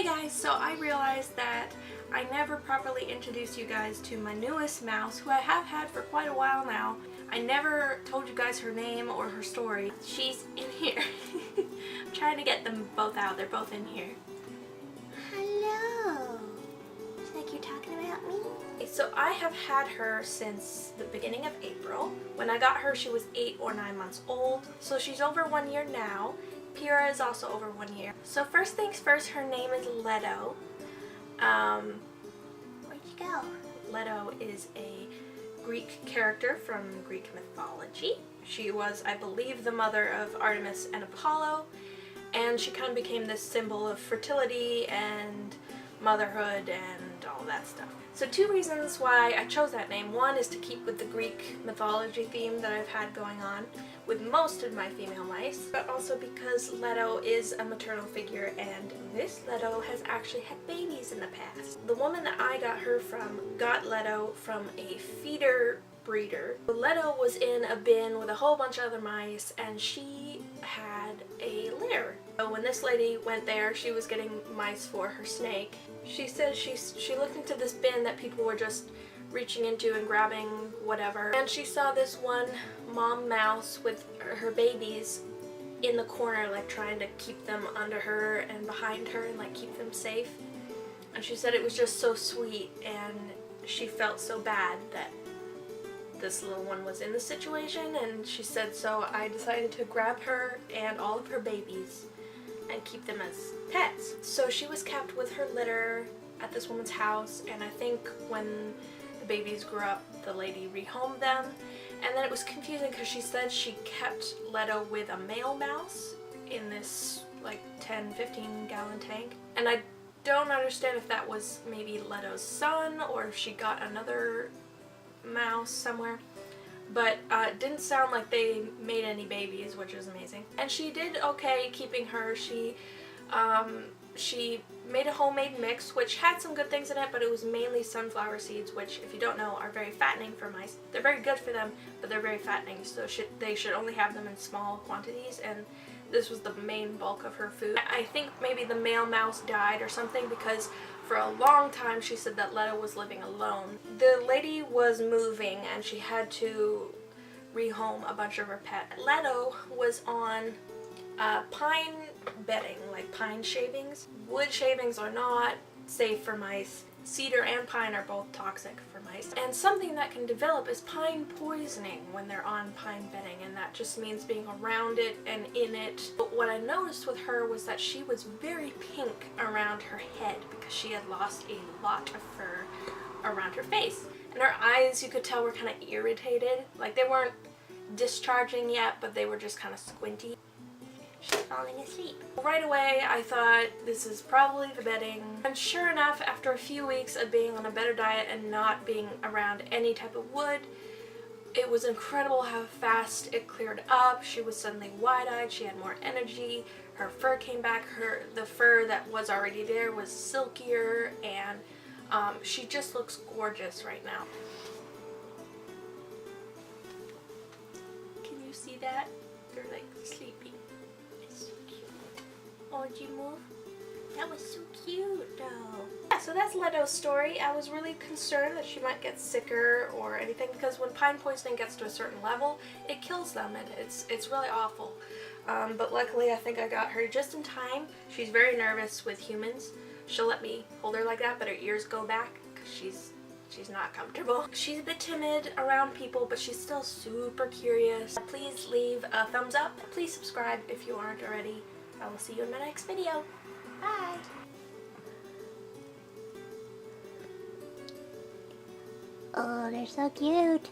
Hey guys, so I realized that I never properly introduced you guys to my newest mouse, who I have had for quite a while now. I never told you guys her name or her story. She's in here. I'm trying to get them both out. They're both in here. Hello. It's like you're talking about me? So I have had her since the beginning of April. When I got her, she was 8 or 9 months old. So she's over 1 year now. Pyrrha is also over 1 year. So first things first, her name is Leto. Where'd you go? Leto is a Greek character from Greek mythology. She was, I believe, the mother of Artemis and Apollo, and she kind of became this symbol of fertility and motherhood and all that stuff. So 2 reasons why I chose that name. One is to keep with the Greek mythology theme that I've had going on with most of my female mice, but also because Leto is a maternal figure, and this Leto has actually had babies in the past. The woman that I got her from got Leto from a feeder breeder. Leto was in a bin with a whole bunch of other mice, and she had a litter. So when this lady went there, she was getting mice for her snake. She said she looked into this bin that people were just reaching into and grabbing whatever, and she saw this one mom mouse with her babies in the corner, like trying to keep them under her and behind her and like keep them safe. And she said it was just so sweet, and she felt so bad that this little one was in the situation, and she said, so I decided to grab her and all of her babies and keep them as pets. So she was kept with her litter at this woman's house, and I think when the babies grew up, the lady rehomed them. And then it was confusing because she said she kept Leto with a male mouse in this like 10-15 gallon tank, and I don't understand if that was maybe Leto's son or if she got another mouse somewhere, but it didn't sound like they made any babies, which is amazing. And she did okay keeping her. She made a homemade mix which had some good things in it, but it was mainly sunflower seeds, which, if you don't know, are very fattening for mice. They're very good for them, but they're very fattening, so they should only have them in small quantities, and this was the main bulk of her food. I think maybe the male mouse died or something, because for a long time she said that Leto was living alone. The lady was moving and she had to rehome a bunch of her pets. Leto was on pine bedding, like pine shavings. Wood shavings are not safe for mice. Cedar and pine are both toxic for mice. And something that can develop is pine poisoning when they're on pine bedding, and that just means being around it and in it. But what I noticed with her was that she was very pink around her head because she had lost a lot of fur around her face. And her eyes, you could tell, were kind of irritated. Like they weren't discharging yet, but they were just kind of squinty. She's falling asleep. Right away I thought this is probably the bedding, and sure enough, after a few weeks of being on a better diet and not being around any type of wood, it was incredible how fast it cleared up. She was suddenly wide-eyed, she had more energy, her fur came back, the fur that was already there was silkier, and she just looks gorgeous right now. Can you see that? They're like sleeping. Oh, did you move? That was so cute, though. Yeah, so that's Leto's story. I was really concerned that she might get sicker or anything, because when pine poisoning gets to a certain level, it kills them, and it's really awful. But luckily I think I got her just in time. She's very nervous with humans. She'll let me hold her like that, but her ears go back because she's not comfortable. She's a bit timid around people, but she's still super curious. Please leave a thumbs up. Please subscribe if you aren't already. I will see you in my next video. Bye! Oh, they're so cute.